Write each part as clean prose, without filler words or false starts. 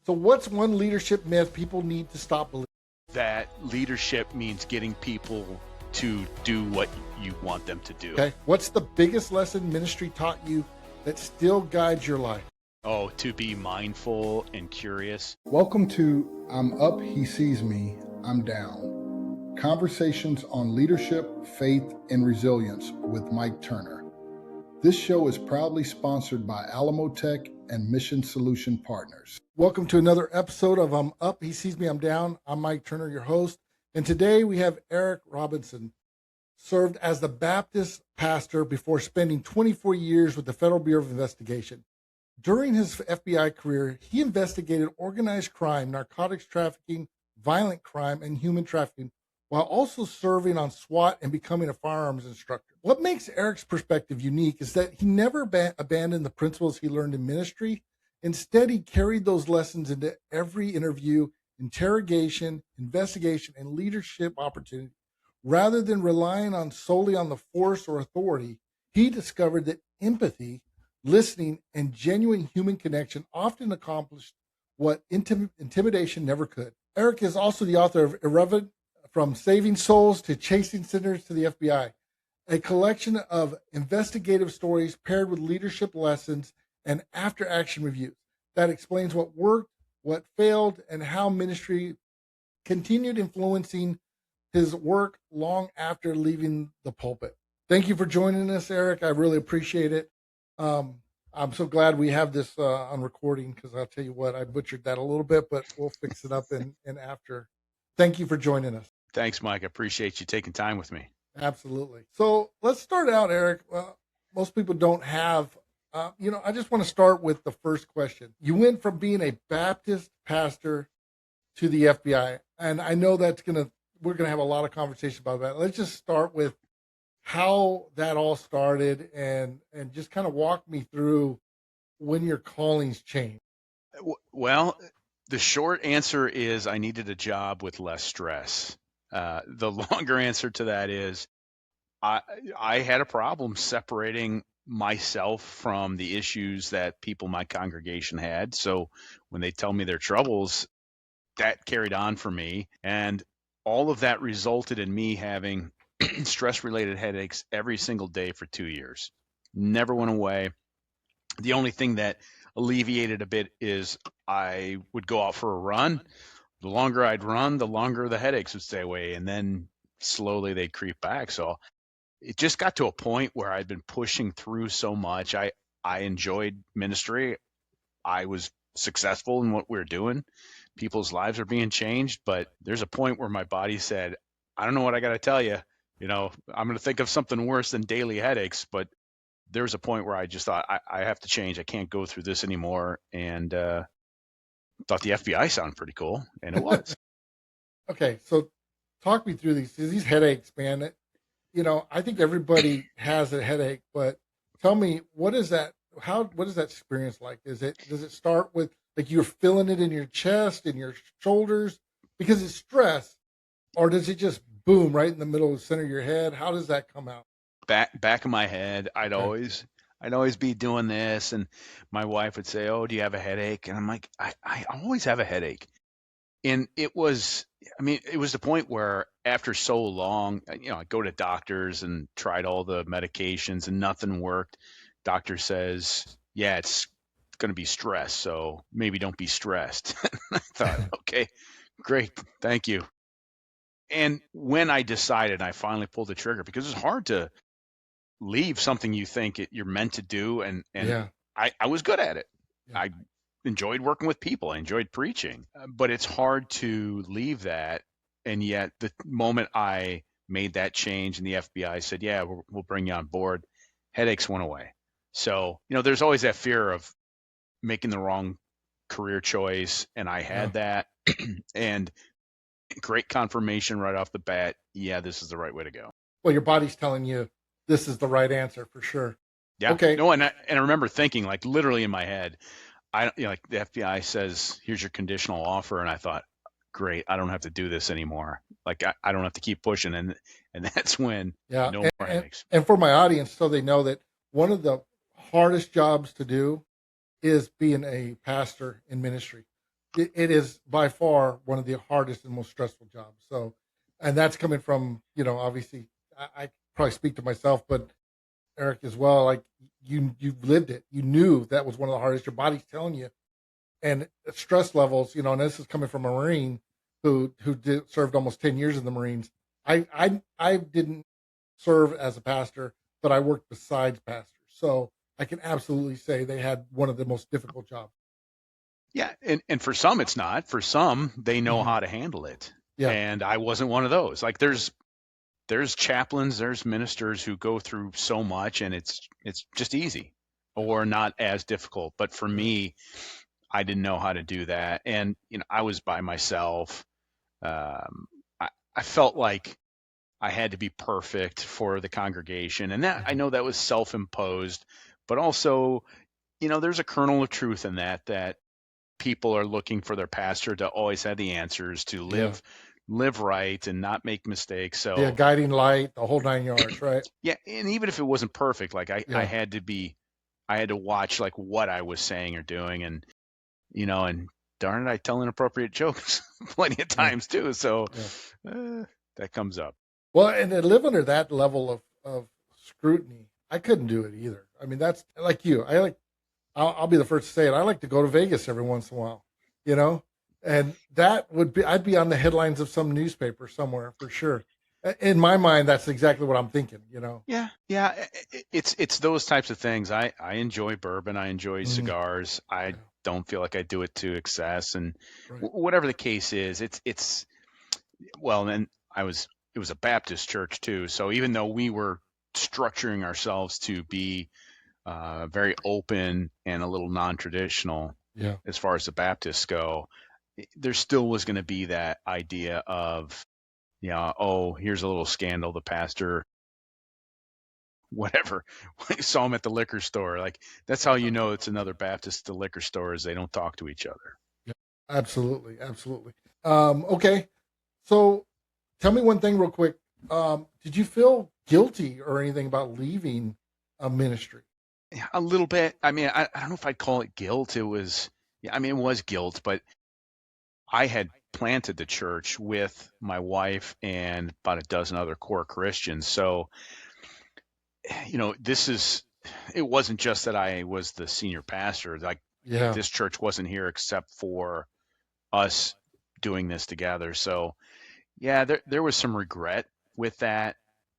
So what's one leadership myth people need to stop believing? That leadership means getting people to do what you want them to do. Okay. What's the biggest lesson ministry taught you that still guides your life? Oh, to be mindful and curious. Welcome to I'm Up, He Sees Me, I'm Down. Conversations on leadership, faith, and resilience with Mike Turner. This show is proudly sponsored by Alamo Tech and Mission Solution Partners. Welcome to another episode of I'm Up, He Sees Me, I'm Down. I'm Mike Turner, your host. And today we have Eric Robinson, served as the Baptist pastor before spending 24 years with the Federal Bureau of Investigation. During his FBI career, he investigated organized crime, narcotics trafficking, violent crime, and human trafficking, while also serving on SWAT and becoming a firearms instructor. What makes Eric's perspective unique is that he never abandoned the principles he learned in ministry. Instead, he carried those lessons into every interview, interrogation, investigation, and leadership opportunity. Rather than relying solely on the force or authority, he discovered that empathy, listening, and genuine human connection often accomplished what intimidation never could. Eric is also the author of Irrelevant: From Saving Souls to Chasing Sinners to the FBI, a collection of investigative stories paired with leadership lessons and after-action reviews that explains what worked, what failed, and how ministry continued influencing his work long after leaving the pulpit. Thank you for joining us, Eric. I really appreciate it. I'm so glad we have this on recording, because I'll tell you what, I butchered that a little bit, but we'll fix it up in after. Thank you for joining us. Thanks, Mike. I appreciate you taking time with me. Absolutely. So let's start out, Eric. Most people don't have, I just want to start with the first question. You went from being a Baptist pastor to the FBI, and I know we're going to have a lot of conversation about that. Let's just start with how that all started and just kind of walk me through when your callings changed. Well, the short answer is I needed a job with less stress. The longer answer to that is I had a problem separating myself from the issues that people in my congregation had. So when they tell me their troubles, that carried on for me. And all of that resulted in me having stress-related headaches every single day for 2 years. Never went away. The only thing that alleviated a bit is I would go out for a run. The longer I'd run, the longer the headaches would stay away, and then slowly they'd creep back. So it just got to a point where I'd been pushing through so much. I enjoyed ministry. I was successful in what we were doing. People's lives are being changed, but there's a point where my body said, I don't know what I got to tell you. I'm going to think of something worse than daily headaches, but there's a point where I just thought I have to change. I can't go through this anymore. And thought the FBI sounded pretty cool, and it was. Okay, so talk me through these headaches, man. I think everybody has a headache, but tell me, what is that experience like? Does it start with like you're feeling it in your chest, in your shoulders because it's stress, or does it just boom right in the middle of the center of your head? How does that come out? Back of my head, I'd always be doing this, and my wife would say, "Oh, do you have a headache?" And I'm like, I always have a headache. And it was the point where after so long, I go to doctors and tried all the medications and nothing worked. Doctor says, yeah, it's going to be stress, so maybe don't be stressed. I thought, okay, great, thank you. And when I decided, I finally pulled the trigger, because it's hard to leave something you think you're meant to do. And Yeah. I was good at it. Yeah. I enjoyed working with people. I enjoyed preaching, but it's hard to leave that. And yet the moment I made that change and the FBI said, yeah, we'll bring you on board, headaches went away. So, there's always that fear of making the wrong career choice. And I had that and great confirmation right off the bat. Yeah, this is the right way to go. Well, your body's telling you this is the right answer for sure. Yeah. Okay. No, and I remember thinking, like, literally in my head, like the FBI says, here's your conditional offer. And I thought, great, I don't have to do this anymore. Like I don't have to keep pushing. And that's when no more headaches. And for my audience, so they know that one of the hardest jobs to do is being a pastor in ministry. it is by far one of the hardest and most stressful jobs. So, and that's coming from, obviously I probably speak to myself, but Eric as well. Like you've lived it. You knew that was one of the hardest. Your body's telling you, and stress levels. And this is coming from a Marine who served almost 10 years in the Marines. I didn't serve as a pastor, but I worked besides pastors, so I can absolutely say they had one of the most difficult jobs. Yeah, and for some it's not. For some, they know Mhm. how to handle it. Yeah, And I wasn't one of those. Like there's chaplains, there's ministers who go through so much and it's just easy or not as difficult. But for yeah, me, I didn't know how to do that. And I was by myself. I felt like I had to be perfect for the congregation. And that I mhm. know that was self-imposed, but also, there's a kernel of truth in that people are looking for their pastor to always have the answers, to Yeah. live right and not make mistakes. Be a So guiding light, the whole 9 yards, right? yeah, and even if it wasn't perfect, like I Yeah, had to be, I had to watch like what I was saying or doing, and darn it, I tell inappropriate jokes plenty of yeah, times too. So yeah. uh, that comes up. Well, and to live under that level of scrutiny, I couldn't do it either. I mean, that's like you. I'll be the first to say it. I like to go to Vegas every once in a while, you know, and that would be, I'd be on the headlines of some newspaper somewhere for sure. In my mind, that's exactly what I'm thinking. Yeah. It's those types of things. I enjoy bourbon. I enjoy Mhm. cigars. I Yeah, don't feel like I do it to excess, and right. whatever the case is, it's well. And it was a Baptist church too. So even though we were structuring ourselves to be very open and a little non-traditional Yeah, as far as the Baptists go, there still was going to be that idea of, oh, here's a little scandal. The pastor, whatever, saw him at the liquor store. Like that's how you know it's another Baptist at the liquor store, is they don't talk to each other. yeah, absolutely, absolutely. Okay, so tell me one thing real quick. Did you feel guilty or anything about leaving a ministry? Yeah, a little bit. I mean, I don't know if I'd call it guilt. It was, yeah, I mean, it was guilt, but I had planted the church with my wife and about a dozen other core Christians. So, it wasn't just that I was the senior pastor. Like Yeah, this church wasn't here except for us doing this together. So, yeah, there was some regret with that.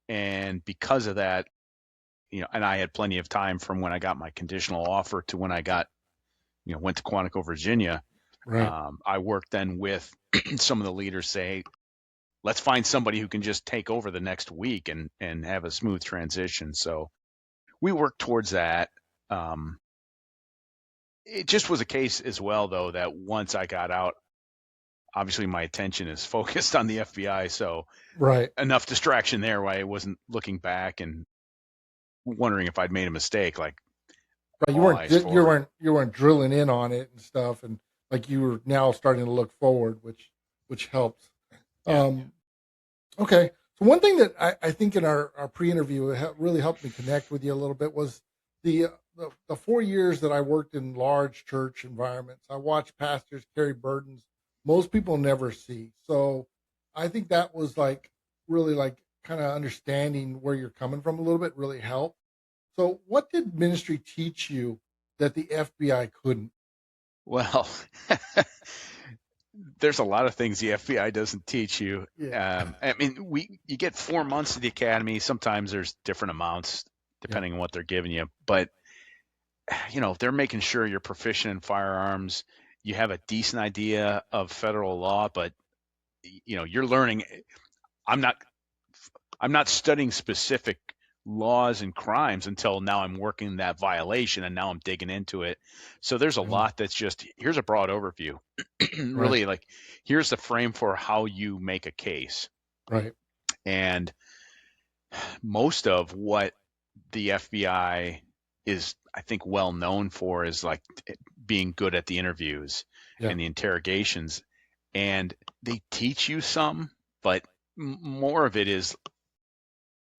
And because of that, and I had plenty of time from when I got my conditional offer to when I went to Quantico, Virginia. right. I worked then with some of the leaders, say, let's find somebody who can just take over the next week and have a smooth transition. So we worked towards that. Um, it just was a case as well, though, that once I got out, obviously my attention is focused on the FBI. So Right. enough distraction there where I wasn't looking back and wondering if I'd made a mistake, like Right. You all weren't eyes di- you forward. weren't you weren't drilling in on it and stuff, and like you were now starting to look forward, which helps. Yeah. Okay. So one thing that I think in our pre-interview really helped me connect with you a little bit was the 4 years that I worked in large church environments. I watched pastors carry burdens most people never see. So I think that was like really like kind of understanding where you're coming from a little bit really helped. So what did ministry teach you that the FBI couldn't? Well, there's a lot of things the FBI doesn't teach you. Yeah. I mean, you get 4 months of the academy. Sometimes there's different amounts Yeah. depending on what they're giving you, but they're making sure you're proficient in firearms. You have a decent idea of federal law, but you're learning. I'm not I'm not studying specific laws and crimes until now I'm working that violation and now I'm digging into it. So there's a Yeah. lot that's just, here's a broad overview. Right. Really, like here's the frame for how you make a case. Right. And most of what the FBI is, I think, well known for is like being good at the interviews Yeah. and the interrogations. And they teach you some, but more of it is,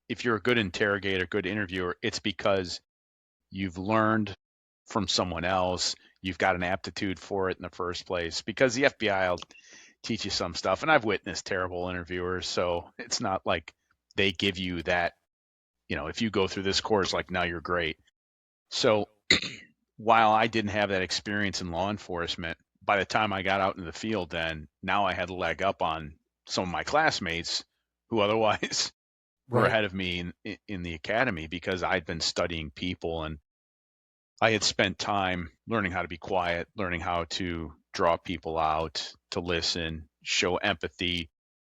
if you're a good interrogator, good interviewer, it's because you've learned from someone else. you've got an aptitude for it in the first place, because the FBI will teach you some stuff. And I've witnessed terrible interviewers, so it's not like they give you that, if you go through this course, like, now you're great. So while I didn't have that experience in law enforcement, by the time I got out into the field, then now I had a leg up on some of my classmates who otherwise were Right. ahead of me in the academy, because I'd been studying people, and I had spent time learning how to be quiet, learning how to draw people out, to listen, show empathy,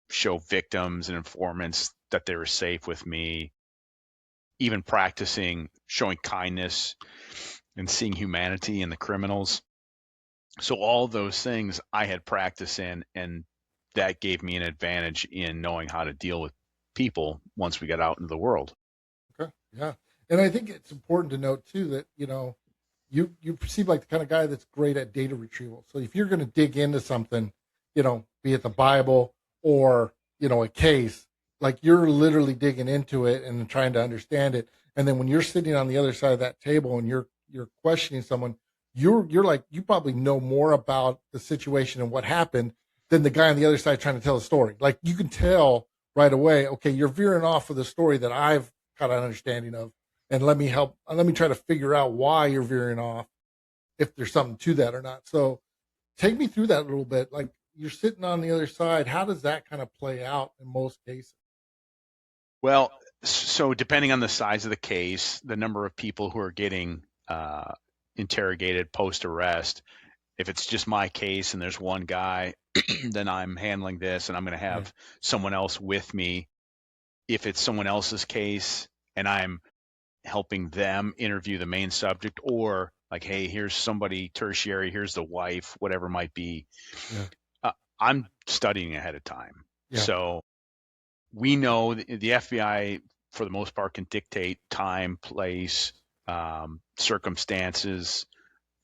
show victims and informants that they were safe with me, even practicing showing kindness and seeing humanity in the criminals. So all those things I had practice in, and that gave me an advantage in knowing how to deal with people once we got out into the world. Okay. Yeah. And I think it's important to note too that, you perceive like the kind of guy that's great at data retrieval. So if you're going to dig into something, be it the Bible or, a case, like you're literally digging into it and trying to understand it. And then when you're sitting on the other side of that table and you're questioning someone, you're like, you probably know more about the situation and what happened than the guy on the other side trying to tell a story. Like you can tell right away, okay, you're veering off of the story that I've got an understanding of. And let me try to figure out why you're veering off, if there's something to that or not. So take me through that a little bit. Like you're sitting on the other side. How does that kind of play out in most cases? Well, so depending on the size of the case, the number of people who are getting interrogated post arrest, if it's just my case and there's one guy, then I'm handling this and I'm going to have someone else with me. If it's someone else's case and I'm helping them interview the main subject, or like, hey, here's somebody tertiary, here's the wife, whatever it might be, I'm studying ahead of time. So we know the FBI, for the most part, can dictate time, place, circumstances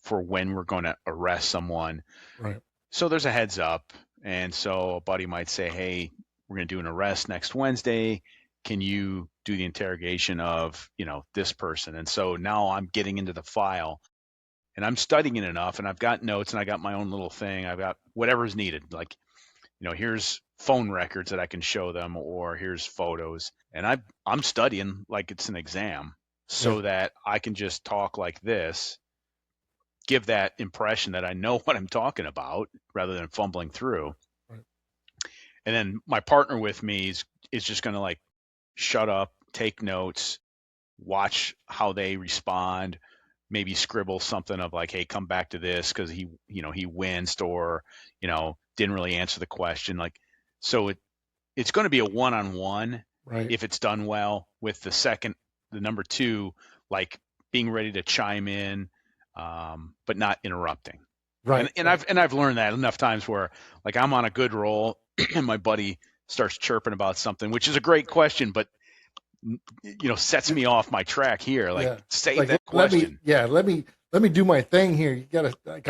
for when we're going to arrest someone. Right. So there's a heads up. And so a buddy might say, hey, we're going to do an arrest next Wednesday. Can you do the interrogation of, this person? And so now I'm getting into the file and I'm studying it enough, and I've got notes and I got my own little thing. I've got whatever's needed. Like, here's phone records that I can show them, or here's photos. And I'm studying like it's an exam, so that I can just talk like this, give that impression that I know what I'm talking about rather than fumbling through. Right. And then my partner with me is just going to like shut up, take notes, watch how they respond, maybe scribble something of like, hey, come back to this because he winced, or, didn't really answer the question. Like, so it's going to be a one-on-one, Right. if it's done well, with the number two, like being ready to chime in, but not interrupting. Right. And I've learned that enough times where like I'm on a good roll and my buddy starts chirping about something, which is a great question, but sets me off my track here. Like, save like, that question. Let me do my thing here. You gotta, like,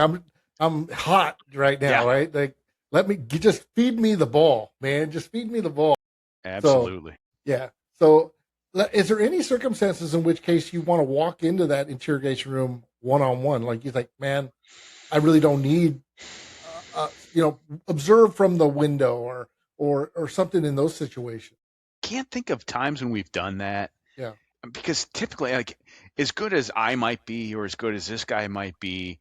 I'm hot right now, right? Like, just feed me the ball, man. Just feed me the ball. Absolutely. So is there any circumstances in which case you want to walk into that interrogation room one-on-one? Like you think, man, I really don't need, observe from the window or something in those situations. Can't think of times when we've done that. Yeah. Because typically, like, as good as I might be, or as good as this guy might be,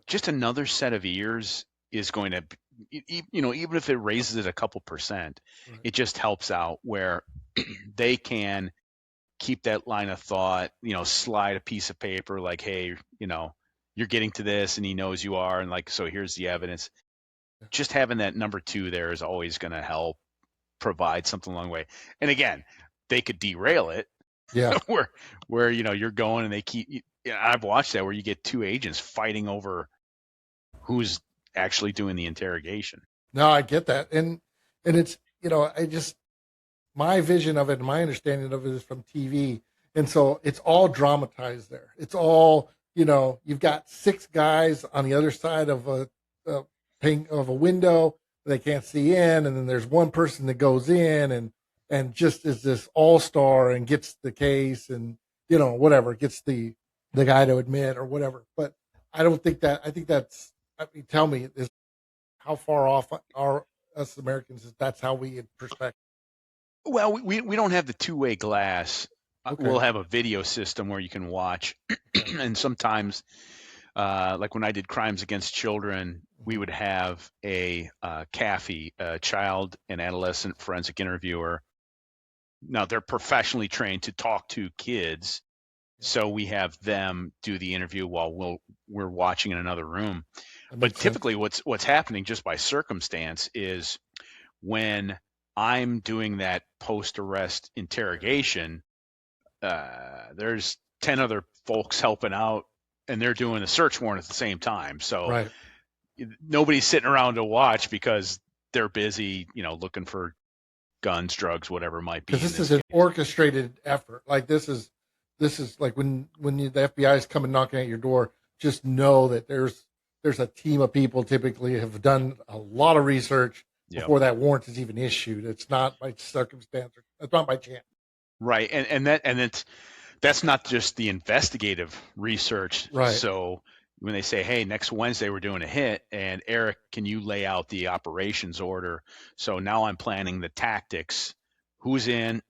just another set of ears is going to, even if it raises it a couple percent, it just helps out where they can keep that line of thought, slide a piece of paper like, hey, you're getting to this, and he knows you are. And like, so here's the evidence. Just having that number two there is always going to help provide something along the way. And again, they could derail it. Yeah. where you're going and they keep. I've watched that where you get two agents fighting over who's actually doing the interrogation. No, I get that, and it's my vision of it and my understanding of it is from TV, and so it's all dramatized there. It's all you've got six guys on the other side of a window they can't see in, and then there's one person that goes in and just is this all-star and gets the case and whatever, gets the guy to admit or whatever. But I don't think that. I think that's. I mean, tell me, is how far off are us Americans? That's how we perspective. Well, we don't have the two-way glass. We'll Okay. have a video system where you can watch, Okay. and sometimes, like when I did crimes against children, we Mhm. would have a CAFI, a child and adolescent forensic interviewer. Now they're professionally trained to talk to kids, Yeah, so we have them do the interview while we're watching in another room. that But makes sense. typically, what's happening just by circumstance is when I'm doing that post-arrest interrogation, there's 10 other folks helping out, and they're doing a search warrant at the same time. So Right. nobody's sitting around to watch because they're busy, looking for guns, drugs, whatever it might Because be in this is this an case. orchestrated effort. Like this is like the FBI is coming knocking at your door. Just know that there's a team of people typically have done a lot of research Yep. before that warrant is even issued. It's not by circumstance. It's not by chance. Right. And that's not just the investigative research. Right. So when they say, hey, next Wednesday we're doing a hit, and Eric, can you lay out the operations order? So now I'm planning the tactics. Who's in?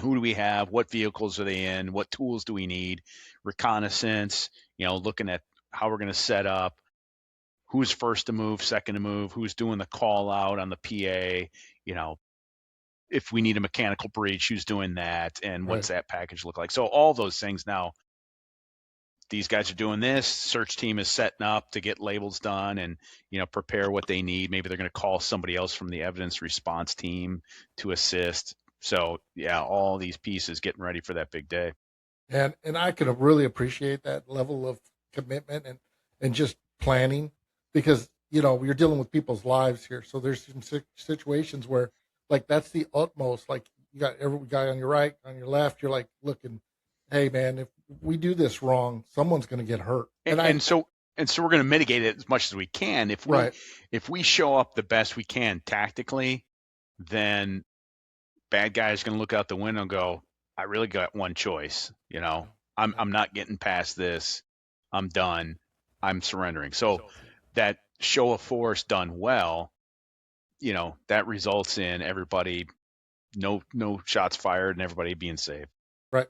Who do we have? What vehicles are they in? What tools do we need? Reconnaissance, looking at how we're going to set up. Who's first to move, second to move? Who's doing the call out on the PA? If we need a mechanical breach, who's doing that, and Right. what's that package look like? So all those things now, these guys are doing this. Search team is setting up to get labels done and prepare what they need. Maybe they're going to call somebody else from the evidence response team to assist. So yeah, all these pieces getting ready for that big day. And I can really appreciate that level of commitment and just planning because you're dealing with people's lives here. So there's some situations where like that's the utmost. Like you got every guy on your right, on your left. You're like looking, hey man, if we do this wrong, someone's going to get hurt. And, and so and so we're going to mitigate it as much as we can. Right. If we show up the best we can tactically, then bad guy is going to look out the window and go, I really got one choice. I'm not getting past this. I'm done. I'm surrendering. So that show of force done well, that results in everybody, no shots fired and everybody being safe. Right.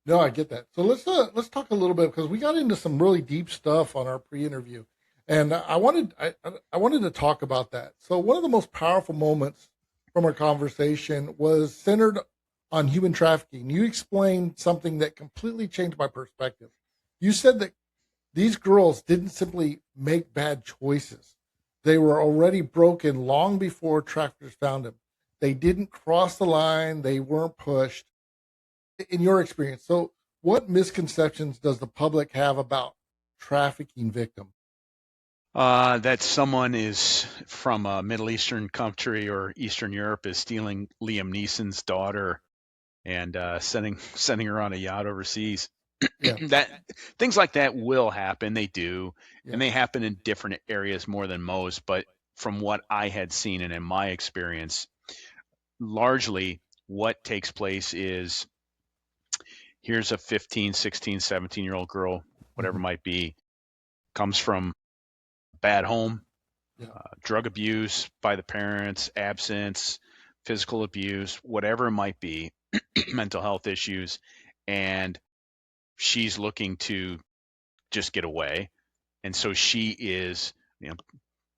No, I get that. So let's talk a little bit because we got into some really deep stuff on our pre-interview, and I wanted to talk about that. So one of the most powerful moments from our conversation was centered on human trafficking. You explained something that completely changed my perspective. You said that these girls didn't simply make bad choices; they were already broken long before traffickers found them. They didn't cross the line. They weren't pushed in your experience. So, what misconceptions does the public have about trafficking victims? That someone is from a Middle Eastern country or Eastern Europe is stealing Liam Neeson's daughter and sending her on a yacht overseas. Yeah, That things like that will happen. They do, yeah, and they happen in different areas more than most. But from what I had seen and in my experience, largely what takes place is here's a 15, 16, 17-year-old girl, whatever hmm it might be, comes from a bad home, yeah, drug abuse by the parents, absence, physical abuse, whatever it might be, mental health issues, and she's looking to just get away. And so she is,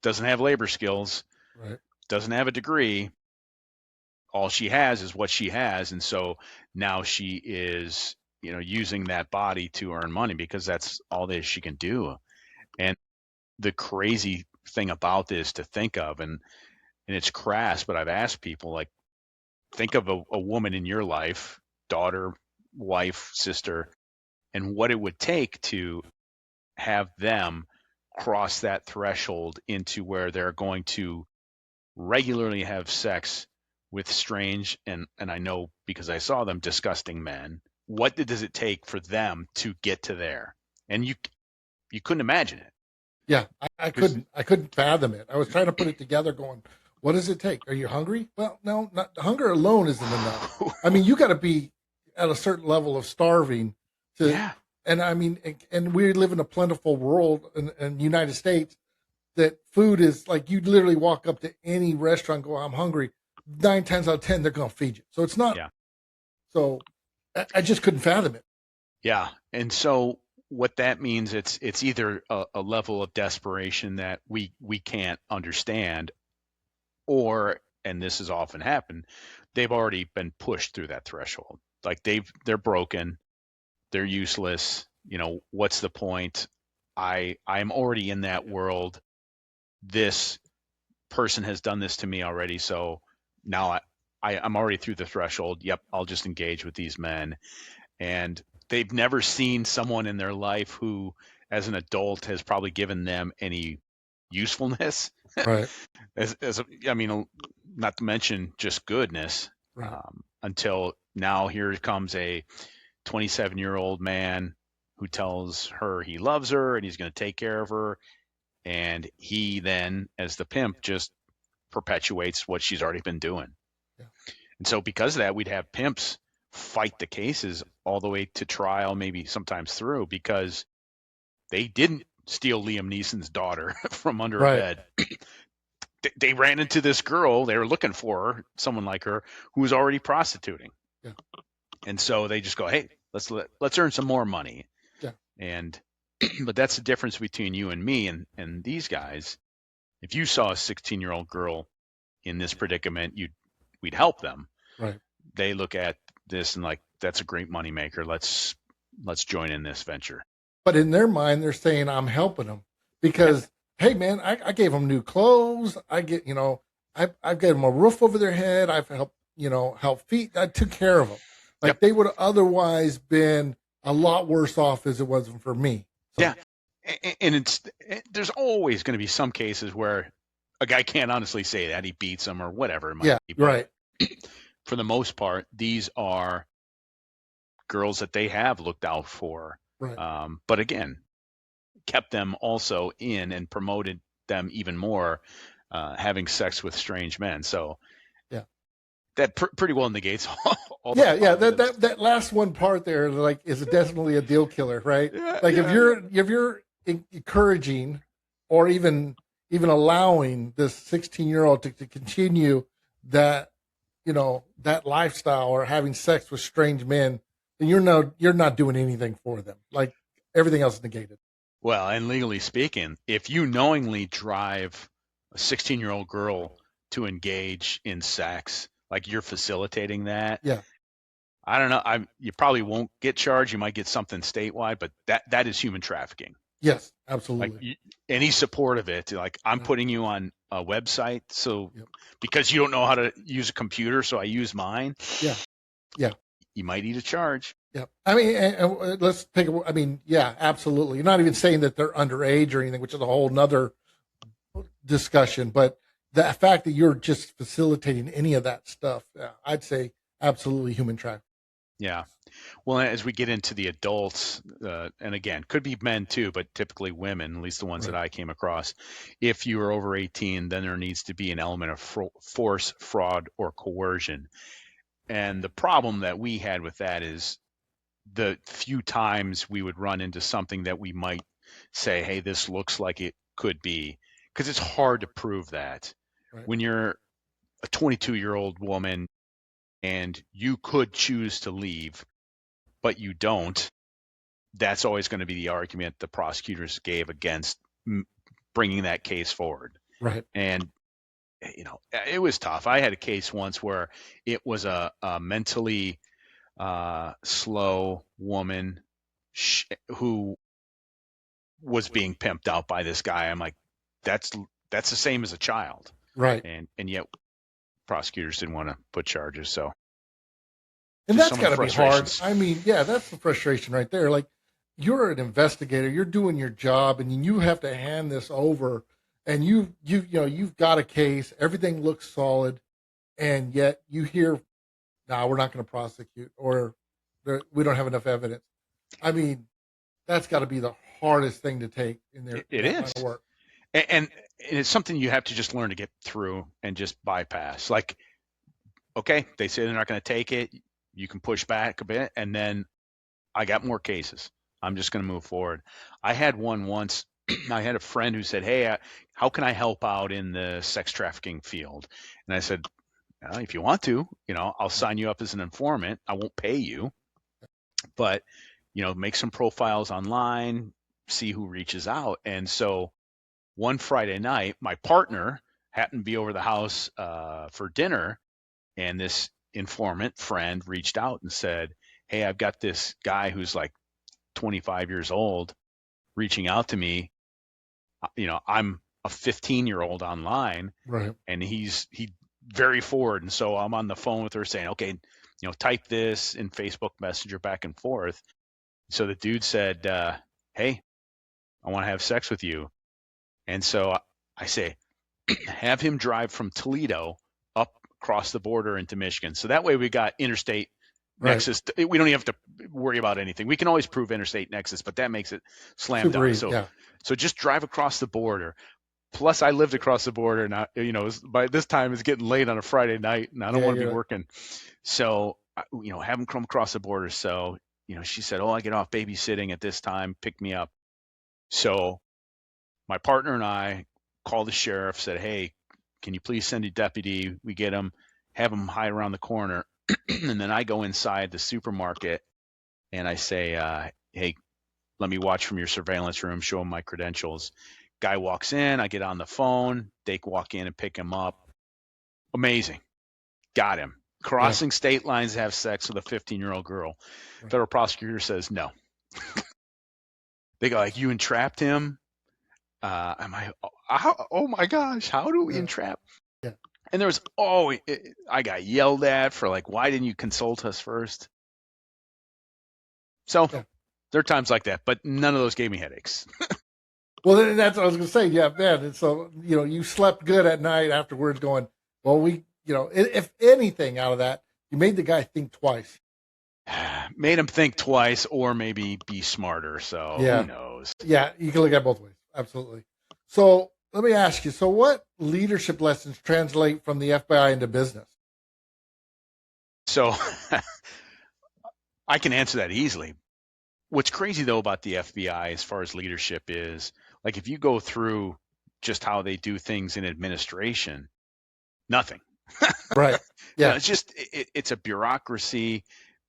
doesn't have labor skills, right, doesn't have a degree. All she has is what she has. And so now she is, using that body to earn money because that's all that she can do. And the crazy thing about this to think of, and it's crass, but I've asked people, like, think of a woman in your life, daughter, wife, sister, and what it would take to have them cross that threshold into where they're going to regularly have sex with strange and I know because I saw them, disgusting men. What does it take for them to get to there? And you couldn't imagine it. yeah. I 'Cause- couldn't fathom it. I was trying to put it together, going, "What does it take? Are you hungry? Well, no, not hunger alone isn't enough. I mean, you got to be at a certain level of starving to yeah. And I mean, and we live in a plentiful world in the United States that food is like, you literally walk up to any restaurant, go, I'm hungry. 9 times out of 10, they're going to feed you. So it's not, Yeah. so I just couldn't fathom it. Yeah. And so what that means, it's either a level of desperation that we can't understand, or, and this has often happened, they've already been pushed through that threshold. Like they're broken, they're useless. You know, what's the point? I'm already in that world. This person has done this to me already, so now I'm already through the threshold. Yep, I'll just engage with these men. And they've never seen someone in their life who, as an adult, has probably given them any usefulness. Right. I mean, not to mention just goodness. Right. Until now, here comes a 27-year-old man who tells her he loves her and he's going to take care of her, and he then, as the pimp, just perpetuates what she's already been doing. Yeah. And so because of that, we'd have pimps fight the cases all the way to trial, maybe sometimes through, because they didn't steal Liam Neeson's daughter from under a Right. bed. They ran into this girl, they were looking for her, someone like her, who was already prostituting. Yeah. And so they just go, hey, let's earn some more money. Yeah. And but that's the difference between you and me and these guys. If you saw a 16-year-old girl in this predicament, we'd help them. Right. They look at this and like, that's a great moneymaker. Let's join in this venture. But in their mind, they're saying I'm helping them because, hey man, I gave them new clothes. I get, I gave them a roof over their head. I've helped, help feed. I took care of them. Like they would have otherwise been a lot worse off as it wasn't for me. So. Yeah. And there's always going to be some cases where a guy can't honestly say that he beats them or whatever it might be. But right. For the most part, these are girls that they have looked out for. Right. But again, kept them also in and promoted them even more, having sex with strange men. So that pretty well negates all that last one part there, like, is definitely a deal killer, right? If you're encouraging or even allowing this 16-year-old to continue that, that lifestyle or having sex with strange men, then you're not doing anything for them. Like everything else is negated. Well, and legally speaking, if you knowingly drive a 16-year-old girl to engage in sex, like you're facilitating that. Yeah. I don't know. You probably won't get charged. You might get something statewide, but that is human trafficking. Yes, absolutely. Like any support of it, like I'm putting you on a website, so because you don't know how to use a computer, so I use mine. Yeah. You might eat a charge. Yeah. I mean, and let's take. I mean, yeah, absolutely. You're not even saying that they're underage or anything, which is a whole nother discussion. But the fact that you're just facilitating any of that stuff, I'd say absolutely human trafficking. Yeah. Well, as we get into the adults, and again, could be men too, but typically women, at least the ones that I came across. If you are over 18, then there needs to be an element of force, fraud, or coercion. And the problem that we had with that is the few times we would run into something that we might say, hey, this looks like it could be, because it's hard to prove that. Right. When you're a 22-year-old woman and you could choose to leave, but you don't, that's always going to be the argument the prosecutors gave against bringing that case forward. Right. And, it was tough. I had a case once where it was a mentally slow woman who was being pimped out by this guy. I'm like, that's the same as a child. Right. And yet prosecutors didn't want to put charges. So. And that's got to be hard. I mean, yeah, that's the frustration right there. Like, you're an investigator, you're doing your job, and you have to hand this over, and you've got a case, everything looks solid, and yet you hear, "No, we're not going to prosecute," or "We don't have enough evidence." I mean, that's got to be the hardest thing to take in there. It is. Work. And it's something you have to just learn to get through and just bypass. Like, okay, they say they're not going to take it. You can push back a bit, and then I got more cases. I'm just going to move forward. I had one once. I had a friend who said, "Hey, how can I help out in the sex trafficking field?" And I said, if you want to, I'll sign you up as an informant. I won't pay you, but make some profiles online, see who reaches out. And so one Friday night, my partner happened to be over the house for dinner, and this informant friend reached out and said, "Hey, I've got this guy who's like 25 years old reaching out to me. I'm a 15-year-old online, Right. and he very forward." And so I'm on the phone with her saying, "Okay, type this in Facebook Messenger back and forth." So the dude said, "Hey, I want to have sex with you." And so I say, have him drive from Toledo up across the border into Michigan. So that way we got interstate Right. nexus. We don't even have to worry about anything. We can always prove interstate nexus, but that makes it slam Super dunk. easy. Yeah. So just drive across the border. Plus, I lived across the border, and by this time it's getting late on a Friday night, and I don't want to be working. So, have them come across the border. So, she said, "Oh, I get off babysitting at this time. Pick me up." So, my partner and I called the sheriff, said, "Hey, can you please send a deputy? We get him, have him hide around the corner." And then I go inside the supermarket and I say, "Hey, let me watch from your surveillance room, show him my credentials." Guy walks in, I get on the phone, they walk in and pick him up. Amazing. Got him. Crossing state lines to have sex with a 15-year-old girl. Right. Federal prosecutor says no. They go like, "You entrapped him?" Oh my gosh, how do we entrap? Yeah. And there was, I got yelled at for like, "Why didn't you consult us first?" So there are times like that, but none of those gave me headaches. Well, that's what I was going to say. Yeah, man. And so, you slept good at night afterwards going, well, if anything out of that, you made the guy think twice. Made him think twice or maybe be smarter. So who knows? Yeah, you can look at it both ways. Absolutely. So let me ask you, so what leadership lessons translate from the FBI into business? So I can answer that easily. What's crazy though about the FBI as far as leadership is, like, if you go through just how they do things in administration, nothing. Right. Yeah. It's just, it's a bureaucracy.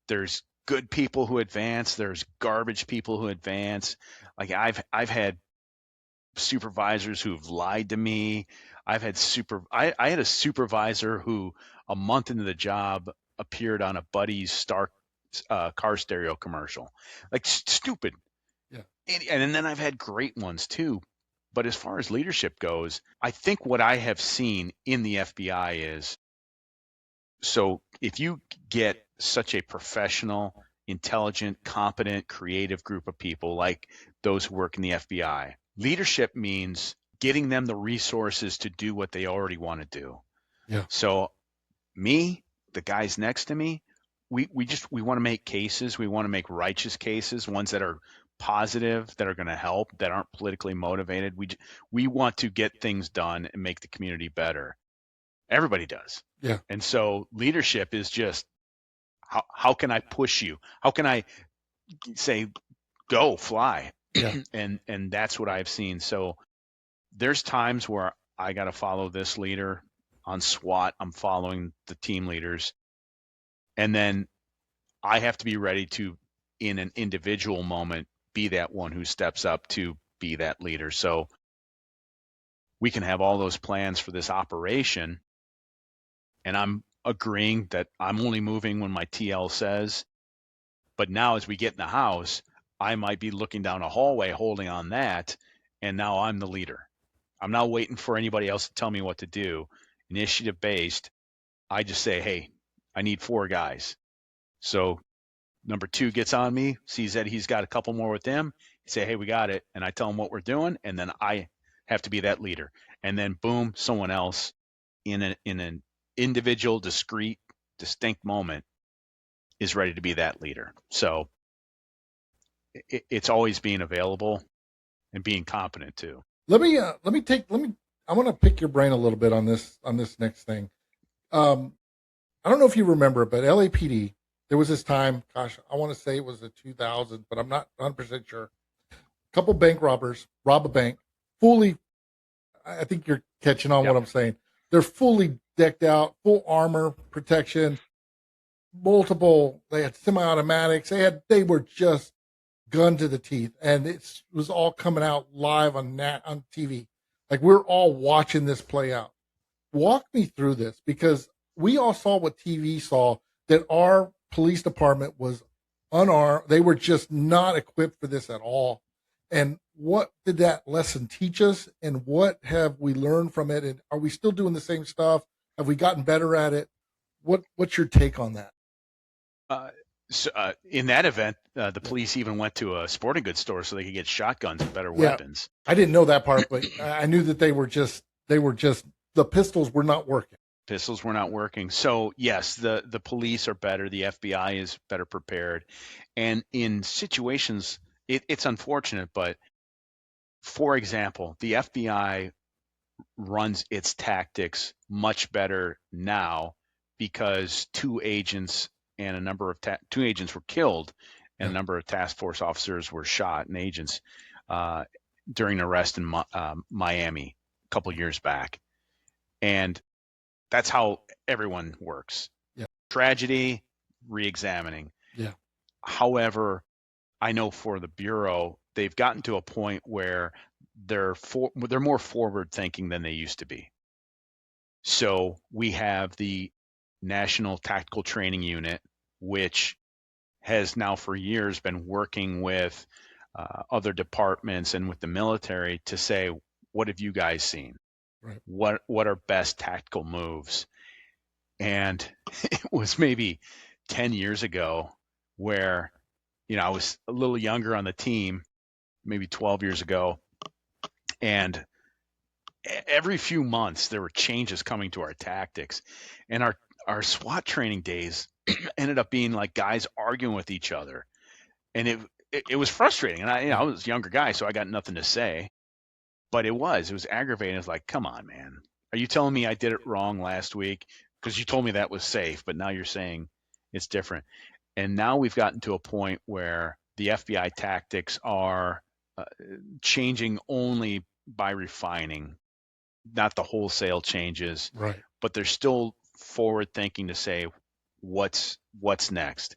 There's good people who advance. There's garbage people who advance. Like I've had supervisors who've lied to me. I had a supervisor who a month into the job appeared on a Buddy's car stereo commercial. Like, stupid. Yeah. And then I've had great ones too. But as far as leadership goes, I think what I have seen in the FBI is, so if you get such a professional, intelligent, competent, creative group of people like those who work in the FBI, leadership means getting them the resources to do what they already want to do. Yeah. So me, the guys next to me, we want to make cases. We want to make righteous cases, ones that are positive, that are going to help, that aren't politically motivated. We want to get things done and make the community better. Everybody does. Yeah. And so leadership is just, how can I push you? How can I say, go fly? Yeah. And that's what I've seen. So there's times where I got to follow this leader. On SWAT, I'm following the team leaders. And then I have to be ready to, in an individual moment, be that one who steps up to be that leader. So we can have all those plans for this operation, and I'm agreeing that I'm only moving when my TL says. But now as we get in the house, I might be looking down a hallway holding on that, and now I'm the leader. I'm not waiting for anybody else to tell me what to do. Initiative based, I just say, "Hey, I need 4 guys." So number 2 gets on me, sees that he's got a couple more with him. Say, "Hey, we got it." And I tell him what we're doing, and then I have to be that leader. And then boom, someone else in an individual, discrete, distinct moment is ready to be that leader. So it's always being available and being competent too. I want to pick your brain a little bit on this next thing. I don't know if you remember, but LAPD There was this time, gosh, I want to say it was the 2000, but I'm not 100% sure. A couple bank robbers rob a bank, fully. I think you're catching on what I'm saying. They're fully decked out, full armor protection, multiple. They had semi-automatics. They were just gun to the teeth, and it was all coming out live on TV. Like, we're all watching this play out. Walk me through this, because we all saw what TV saw, that our police department was unarmed. They were just not equipped for this at all. And what did that lesson teach us? And what have we learned from it? And are we still doing the same stuff? Have we gotten better at it? What's your take on that? In that event, the police even went to a sporting goods store so they could get shotguns and better weapons. I didn't know that part, but I knew that they were just the pistols were not working. Pistols were not working. So yes, the police are better. The FBI is better prepared. And in situations, it's unfortunate, but for example, the FBI runs its tactics much better now because two agents were killed and a number of task force officers were shot and agents during an arrest in Miami a couple years back. And that's how everyone works. Yeah. Tragedy, re-examining. Yeah. However, I know for the Bureau, they've gotten to a point where they're more forward thinking than they used to be. So we have the National Tactical Training Unit, which has now for years been working with other departments and with the military to say, what have you guys seen? Right. What are best tactical moves? And it was maybe 10 years ago where, I was a little younger on the team, maybe 12 years ago. And every few months there were changes coming to our tactics, and our SWAT training days ended up being like guys arguing with each other. And it was frustrating. And I was a younger guy, so I got nothing to say, but it was aggravating. It's like, come on, man. Are you telling me I did it wrong last week? Because you told me that was safe, but now you're saying it's different. And now we've gotten to a point where the FBI tactics are changing only by refining, not the wholesale changes. Right. But they're still forward thinking to say what's next.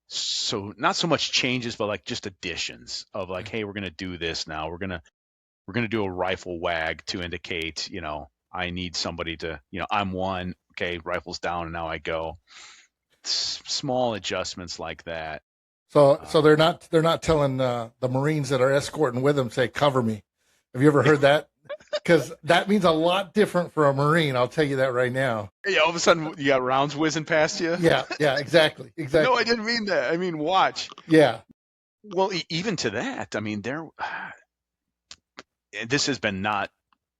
So not so much changes, but like just additions of like, hey, we're going to do this now. We're going to do a rifle wag to indicate, I need somebody to, I'm one. Okay, rifle's down, and now I go. Small adjustments like that. So they're not telling the Marines that are escorting with them, say, cover me. Have you ever heard that? Because that means a lot different for a Marine. I'll tell you that right now. Yeah, all of a sudden you got rounds whizzing past you. Yeah, exactly. No, I didn't mean that. I mean, watch. Yeah. Well, even to that, I mean, this has been not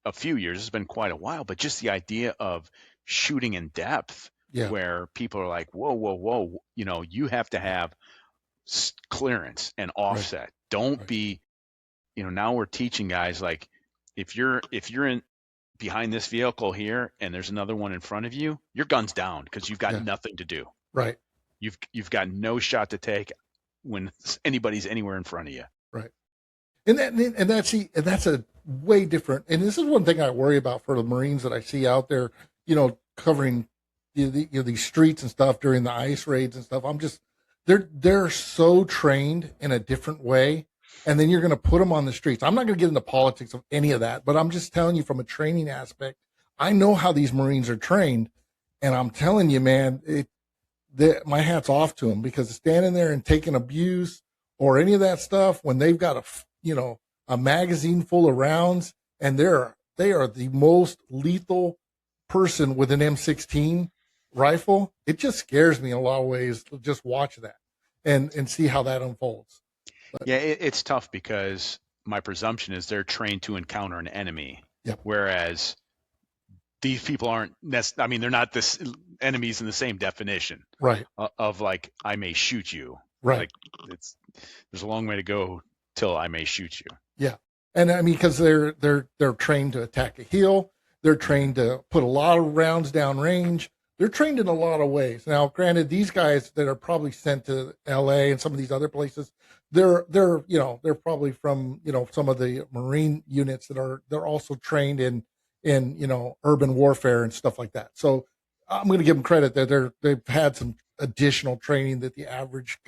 a few years. It's been quite a while, but just the idea of shooting in depth, where people are like, whoa, you have to have clearance and offset. Right. Don't be, now we're teaching guys, like, if you're in behind this vehicle here and there's another one in front of you, your gun's down because you've got nothing to do. Right. You've got no shot to take when anybody's anywhere in front of you. Right. And that's a way different. And this is one thing I worry about for the Marines that I see out there, covering these streets and stuff during the ICE raids and stuff. They're so trained in a different way. And then you're going to put them on the streets. I'm not going to get into politics of any of that, but I'm just telling you from a training aspect, I know how these Marines are trained. And I'm telling you, man, my hat's off to them, because standing there and taking abuse or any of that stuff when they've got a magazine full of rounds, and they are the most lethal person with an M16 rifle. It just scares me in a lot of ways to just watch that and see how that unfolds. But, yeah, it's tough because my presumption is they're trained to encounter an enemy, whereas these people aren't. I mean, they're not this enemies in the same definition, right? Of like, I may shoot you, right? Like, there's a long way to go till I may shoot you. Yeah, and I mean, because they're trained to attack a hill, they're trained to put a lot of rounds down range. they're trained in a lot of ways. Now, granted, these guys that are probably sent to LA and some of these other places, they're probably from, some of the Marine units they're also trained in urban warfare and stuff like that. So I'm going to give them credit that they've had some additional training that the average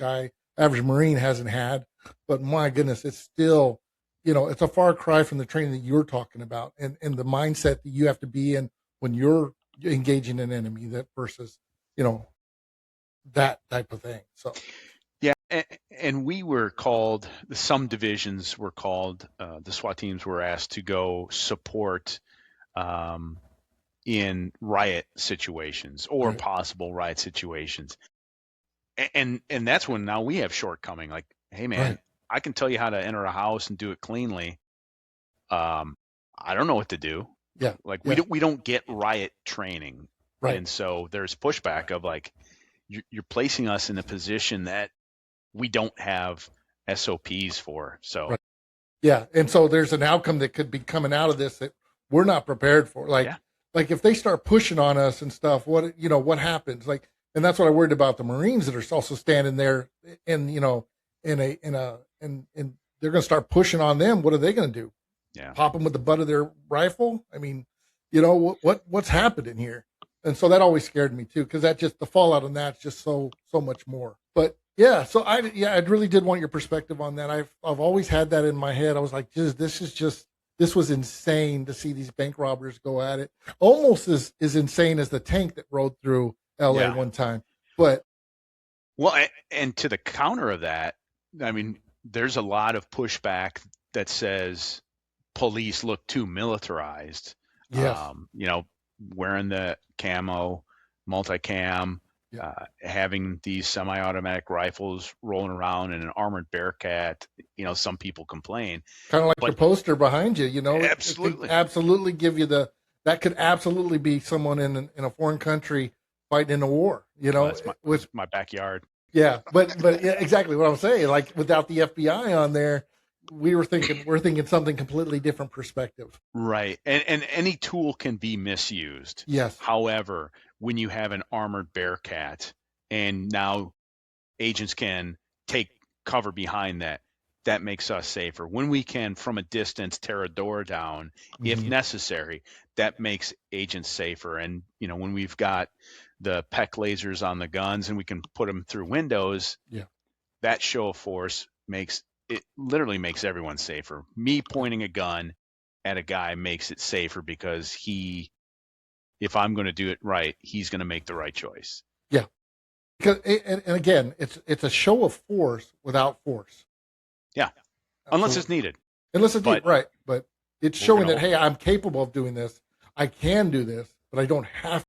Marine hasn't had. But my goodness, it's still, it's a far cry from the training that you're talking about, and the mindset that you have to be in when you're engaging an enemy that versus, that type of thing. So yeah, and we were called, some divisions were called, the SWAT teams were asked to go support in riot situations or right. possible riot situations. And that's when now we have shortcoming. Like, hey man, Right. I can tell you how to enter a house and do it cleanly. I don't know what to do. Yeah. Like Yeah. we don't get riot training. Right. And so there's pushback of like, you're placing us in a position that we don't have SOPs for. So Right. Yeah. And so there's an outcome that could be coming out of this that we're not prepared for. yeah, Like if they start pushing on us and stuff, what happens? Like, and that's what I worried about the Marines that are also standing there and, and they're going to start pushing on them. What are they going to do? yeah. Pop them with the butt of their rifle? I mean, what's happening here? And so that always scared me too, because that just the fallout on that's just so much more. But yeah, so I really did want your perspective on that. I've always had that in my head. I was like, this was insane to see these bank robbers go at it. Almost as insane as the tank that rode through LA Yeah. one time. But well, and to the counter of that, I mean, there's a lot of pushback that says police look too militarized. yes, Wearing the camo, multicam, yeah. having these semi-automatic rifles rolling around in an armored Bearcat. Some people complain. Kind of like But the poster behind you, absolutely, it could absolutely give you that could absolutely be someone in a foreign country fighting in a war, that's with my backyard. yeah, but yeah, exactly what I'm saying. Like without the FBI on there, we're thinking something completely different perspective. Right. And any tool can be misused. Yes, However, when you have an armored Bearcat and now agents can take cover behind that, that makes us safer. When we can, from a distance, tear a door down, if Mhm. necessary, that makes agents safer. And, when we've got the PEC lasers on the guns and we can put them through windows, Yeah, that show of force literally makes everyone safer. Me pointing a gun at a guy makes it safer because if I'm going to do it right, he's going to make the right choice. yeah. Because and again, it's a show of force without force. Yeah, unless it's needed. Unless it's needed, right? But it's showing that hey, I'm capable of doing this. I can do this, but I don't have to.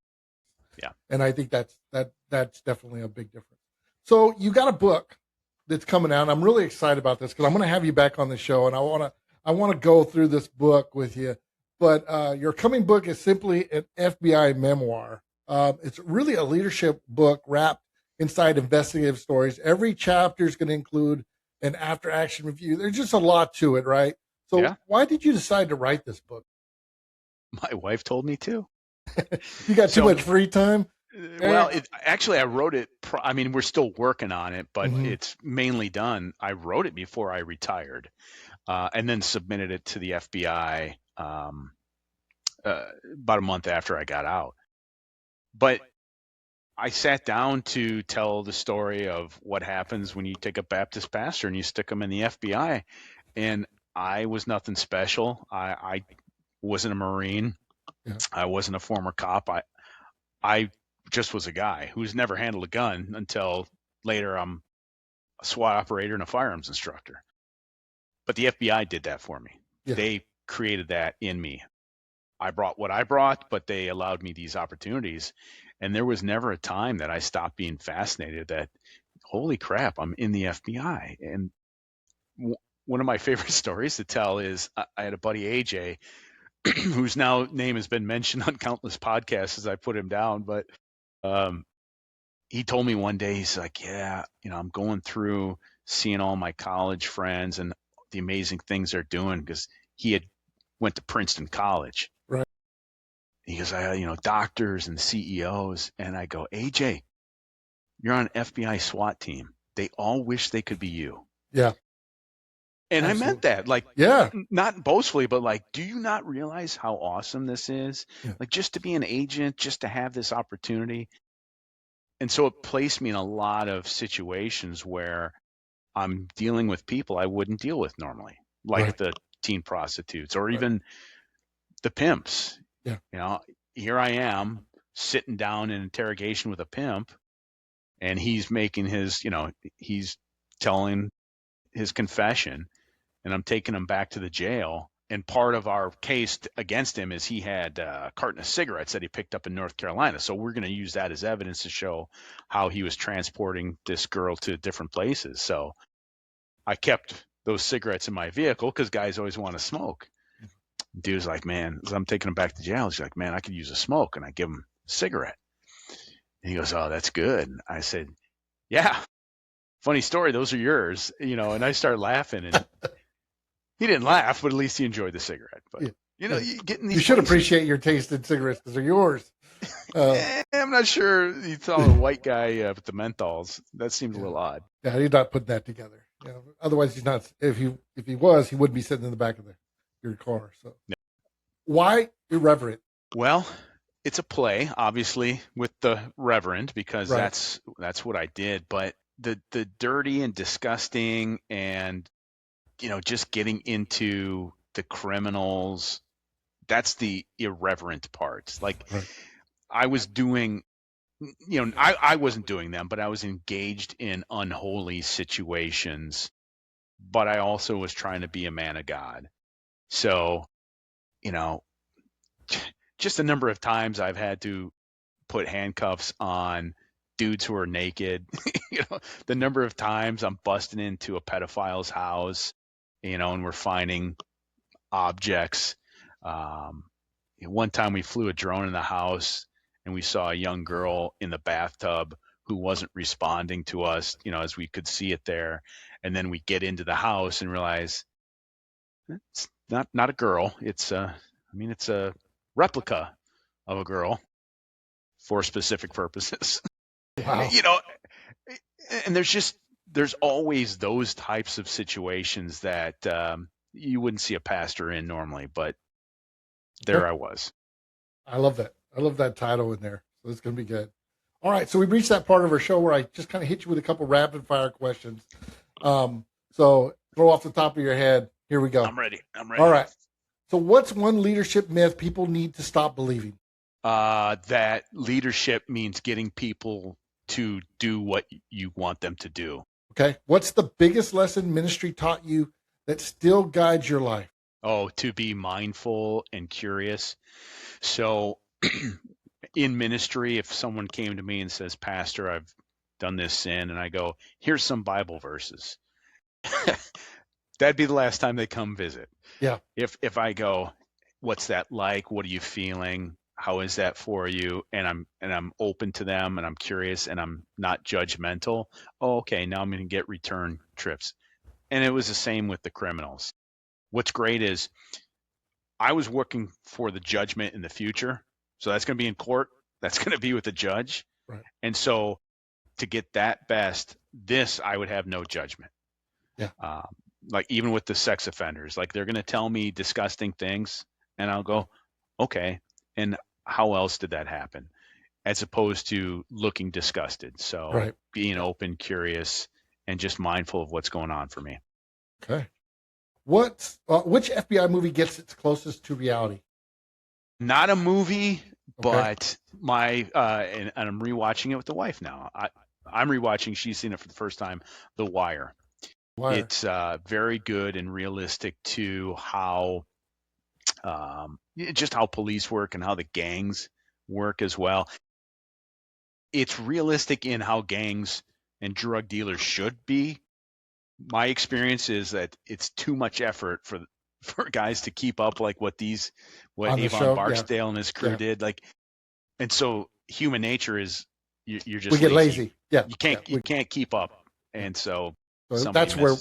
Yeah. And I think that's definitely a big difference. So you got a book that's coming out. And I'm really excited about this because I'm going to have you back on the show, and I want to go through this book with you. But your coming book is simply an FBI memoir. It's really a leadership book wrapped inside investigative stories. Every chapter is going to include an after action review. There's just a lot to it, right? So Yeah. why did you decide to write this book? My wife told me to. You got too much free time? Well, actually, I wrote it. We're still working on it, but Mhm. it's mainly done. I wrote it before I retired, and then submitted it to the FBI about a month after I got out. But I sat down to tell the story of what happens when you take a Baptist pastor and you stick them in the FBI. And I was nothing special. I wasn't a Marine. Yeah. I wasn't a former cop. I just was a guy who's never handled a gun until later. I'm a SWAT operator and a firearms instructor. But the FBI did that for me. Yeah. They created that in me. I brought what I brought, but they allowed me these opportunities. And there was never a time that I stopped being fascinated that, holy crap, I'm in the FBI. And one of my favorite stories to tell is I had a buddy, AJ, whose name has been mentioned on countless podcasts as I put him down. But he told me one day, he's like, yeah, I'm going through seeing all my college friends and the amazing things they're doing, because he had went to Princeton College. Right. He goes, doctors and CEOs. And I go, AJ, you're on an FBI SWAT team. They all wish they could be you. Yeah. And Absolutely. I meant that, like, Yeah. not boastfully, but like, do you not realize how awesome this is? Yeah. Like, just to be an agent, just to have this opportunity. And so it placed me in a lot of situations where I'm dealing with people I wouldn't deal with normally, like Right. the teen prostitutes or Right. even the pimps. Yeah. Here I am sitting down in interrogation with a pimp, and he's making his, he's telling his confession, and I'm taking him back to the jail. And part of our case against him is he had a carton of cigarettes that he picked up in North Carolina. So we're going to use that as evidence to show how he was transporting this girl to different places. So I kept those cigarettes in my vehicle because guys always want to smoke. Dude's like, man, as I'm taking him back to jail, he's like, man, I could use a smoke. And I give him a cigarette. And he goes, oh, that's good. And I said, yeah, funny story. Those are yours, and I started laughing, and he didn't laugh, but at least he enjoyed the cigarette. But, you get in these You should places. appreciate your tasted cigarettes because they're yours. I'm not sure he saw a white guy with the menthols. That seemed a little odd. Yeah, he's not putting that together. Otherwise, he's not. If he was, he wouldn't be sitting in the back of your car. So, why irreverent? Well, it's a play, obviously, with the Reverend, because Right. that's what I did. But the dirty and disgusting, and just getting into the criminals, that's the irreverent part. Like, Right. I was doing, I wasn't doing them, but I was engaged in unholy situations. But I also was trying to be a man of God. So, just a number of times I've had to put handcuffs on dudes who are naked. The number of times I'm busting into a pedophile's house, and we're finding objects. One time we flew a drone in the house, and we saw a young girl in the bathtub who wasn't responding to us, as we could see it there. And then we get into the house and realize it's not a girl. It's a replica of a girl for specific purposes. Wow. And there's always those types of situations that you wouldn't see a pastor in normally, but there I was. I love that. I love that title in there. So it's going to be good. All right. So we've reached that part of our show where I just kind of hit you with a couple rapid fire questions. So throw off the top of your head. Here we go. I'm ready. All right. So what's one leadership myth people need to stop believing? That leadership means getting people to do what you want them to do. Okay. What's the biggest lesson ministry taught you that still guides your life? Oh, to be mindful and curious. So in ministry, if someone came to me and says, Pastor, I've done this sin, and I go, here's some Bible verses. That'd be the last time they come visit. Yeah. If I go, what's that like? What are you feeling? How is that for you? And I'm open to them, and I'm curious, and I'm not judgmental. Oh, okay, now I'm going to get return trips. And it was the same with the criminals. What's great is I was working for the judgment in the future. So that's going to be in court. That's going to be with the judge. Right. And so to get that best, I would have no judgment. Yeah. Like even with the sex offenders, like they're going to tell me disgusting things, and I'll go, okay. And how else did that happen? As opposed to looking disgusted. So being open, curious, and just mindful of what's going on for me. Okay. Which FBI movie gets its closest to reality? Not a movie, but and I'm rewatching it with the wife now. I'm rewatching. She's seen it for the first time. The Wire. It's very good and realistic to how just how police work and how the gangs work as well. It's realistic in how gangs and drug dealers should be. My experience is that it's too much effort for guys to keep up like what Avon Barksdale and his crew did. Like, and so human nature is you're just get lazy. Yeah, you can't keep up, and so that's where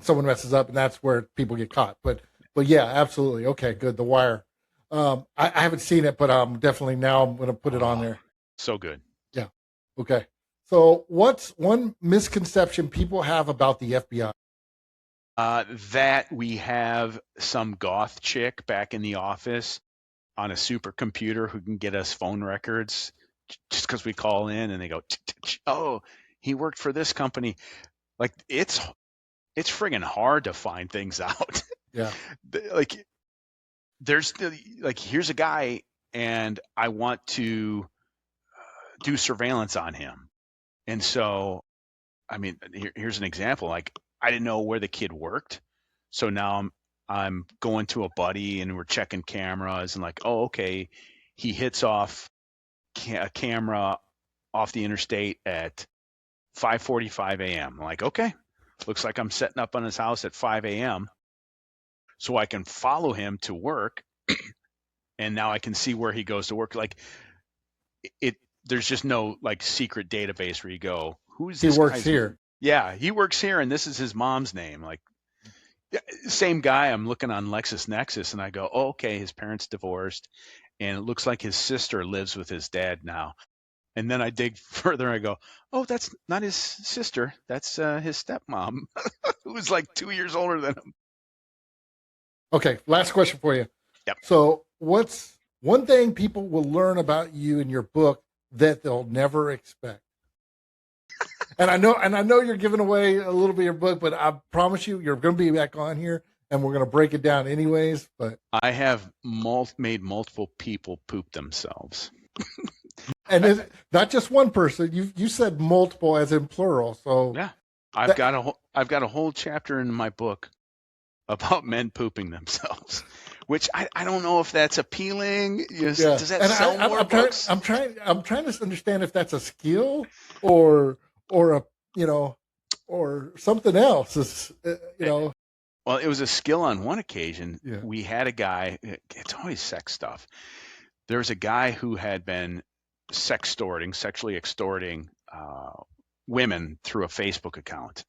someone messes up, and that's where people get caught. But yeah, absolutely. Okay, good. The Wire. I haven't seen it, but definitely now I'm going to put it on there. So good. Yeah. Okay. So what's one misconception people have about the FBI? That we have some goth chick back in the office on a supercomputer who can get us phone records just because we call in and they go, oh, he worked for this company. Like it's friggin' hard to find things out. Yeah. Like here's a guy and I want to do surveillance on him. And so, I mean, here's an example. Like I didn't know where the kid worked. So now I'm going to a buddy and we're checking cameras and like, oh, okay, he hits off a camera off the interstate at 5:45 a.m. I'm like, okay, looks like I'm setting up on his house at 5 a.m. so I can follow him to work, and now I can see where he goes to work. Like it, there's just no like secret database where you go, who's He this works guy's? here. Yeah, he works here, and this is his mom's name. Like same guy. I'm looking on LexisNexis, and I go, oh, okay, his parents divorced, and it looks like his sister lives with his dad now. And then I dig further and I go, oh, that's not his sister. That's his stepmom, who's like 2 years older than him. Okay. Last question for you. Yep. So what's one thing people will learn about you in your book that they'll never expect? And I know you're giving away a little bit of your book, but I promise you, you're going to be back on here and we're going to break it down anyways. But I have made multiple people poop themselves. and it's not just one person. You said multiple as in plural. So yeah, I've got a whole chapter in my book about men pooping themselves, which I don't know if that's appealing. Does that sell more books? I'm trying to understand if that's a skill or a or something else. Is Well, it was a skill on one occasion. Yeah. We had a guy. It's always sex stuff. There was a guy who had been sexually extorting women through a Facebook account.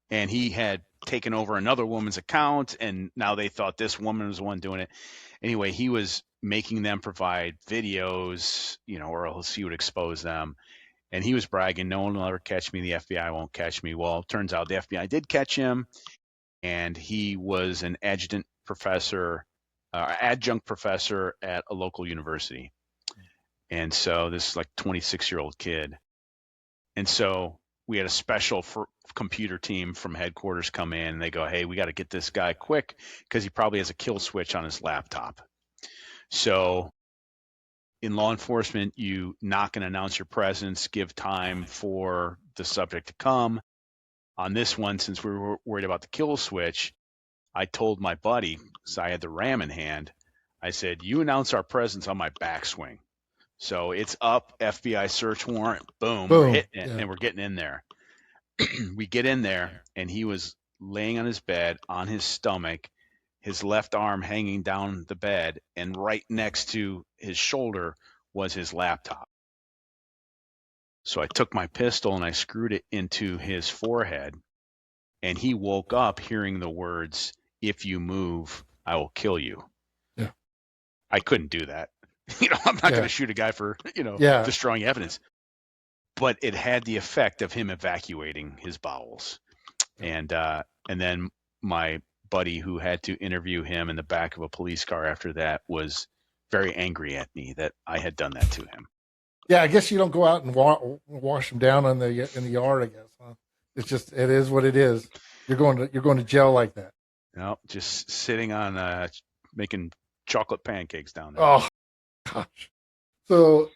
And he had taken over another woman's account, and now they thought this woman was the one doing it. Anyway, he was making them provide videos, or else he would expose them. And he was bragging, no one will ever catch me. The FBI won't catch me. Well, it turns out the FBI did catch him, and he was an adjunct professor at a local university. And so this is like 26-year-old kid. And so we had a special computer team from headquarters come in, and they go, hey, we got to get this guy quick because he probably has a kill switch on his laptop. So in law enforcement, you knock and announce your presence, give time for the subject to come. On this one, since we were worried about the kill switch, I told my buddy, because I had the RAM in hand, I said, you announce our presence on my backswing. So it's up, FBI search warrant, boom. We're hitting it, and we're getting in there. We get in there, and he was laying on his bed on his stomach, his left arm hanging down the bed, and right next to his shoulder was his laptop. So I took my pistol and I screwed it into his forehead, and he woke up hearing the words, if you move, I will kill you. Yeah. I couldn't do that. I'm not going to shoot a guy for, destroying evidence. But it had the effect of him evacuating his bowels. And then my buddy who had to interview him in the back of a police car after that was very angry at me that I had done that to him. Yeah, I guess you don't go out and wash them down in the yard, I guess. Huh? It's just, it is what it is. You're going to jail like that. No, just sitting on making chocolate pancakes down there. Oh, gosh. So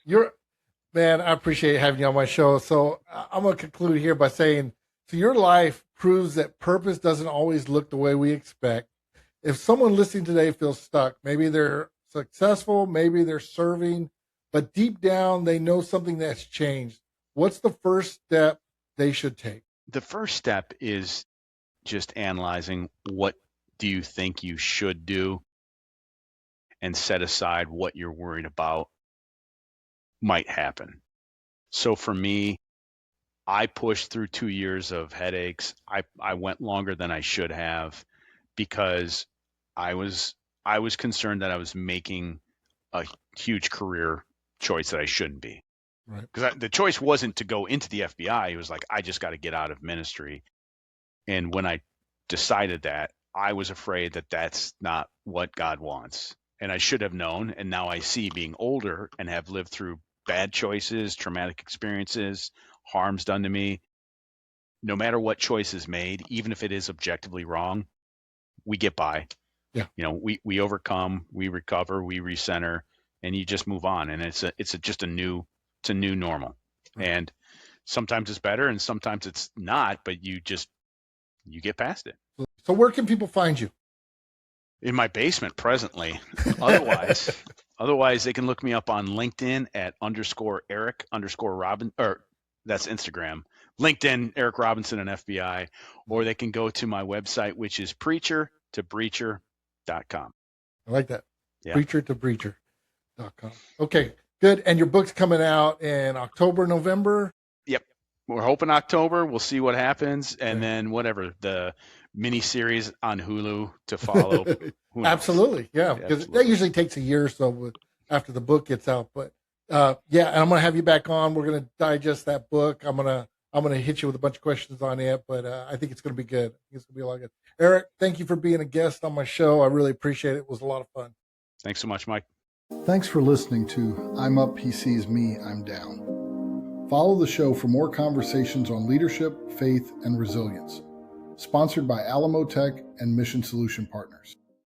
man, I appreciate having you on my show. So I'm going to conclude here by saying, so your life proves that purpose doesn't always look the way we expect. If someone listening today feels stuck, maybe they're successful, maybe they're serving, but deep down they know something that's changed. What's the first step they should take? The first step is just analyzing what do you think you should do and set aside what you're worried about might happen. So for me, I pushed through 2 years of headaches. I went longer than I should have because I was I was concerned that I was making a huge career choice that I shouldn't be. Right. Because the choice wasn't to go into the FBI. It was like, I just got to get out of ministry. And when I decided that, I was afraid that that's not what God wants. And I should have known. And now I see, being older and have lived through bad choices, traumatic experiences, harms done to me. No matter what choice is made, even if it is objectively wrong, we get by. Yeah. You know, we overcome, we recover, we recenter, and you just move on. And it's a new normal. Right. And sometimes it's better and sometimes it's not, but you get past it. So where can people find you? In my basement presently. Otherwise they can look me up on LinkedIn at _Eric_Robin, or that's Instagram. LinkedIn, Eric Robinson and FBI, or they can go to my website, which is preachertobreacher.com. I like that. Yeah. Preachertobreacher.com. Okay, good. And your book's coming out in October, November? Yep. We're hoping October. We'll see what happens. And Okay. then whatever, the mini series on Hulu to follow. Who knows? Absolutely. Yeah. Because that usually takes a year or so after the book gets out. But yeah, and I'm going to have you back on. We're going to digest that book. I'm going to hit you with a bunch of questions on it, but I think it's going to be good. I think it's going to be a lot of good. Eric, thank you for being a guest on my show. I really appreciate it. It was a lot of fun. Thanks so much, Mike. Thanks for listening to I'm Up, He Sees Me, I'm Down. Follow the show for more conversations on leadership, faith, and resilience. Sponsored by Alamo Tech and Mission Solution Partners.